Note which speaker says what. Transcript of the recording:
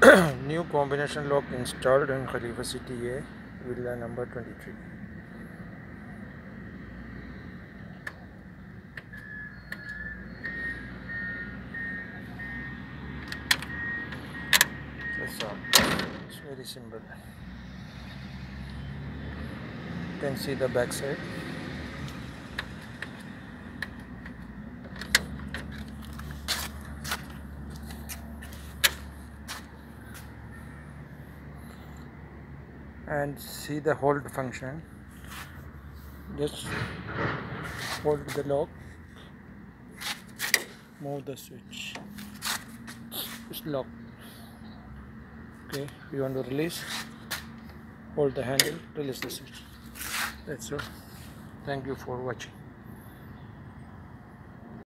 Speaker 1: New combination lock installed in Khalifa City A, villa number 23. That's all. It's very simple. You can see the back side. And see the hold function. Just hold the lock, move the switch, it's locked. Okay, if you want to release, hold the handle, release the switch. That's all. Thank you for watching.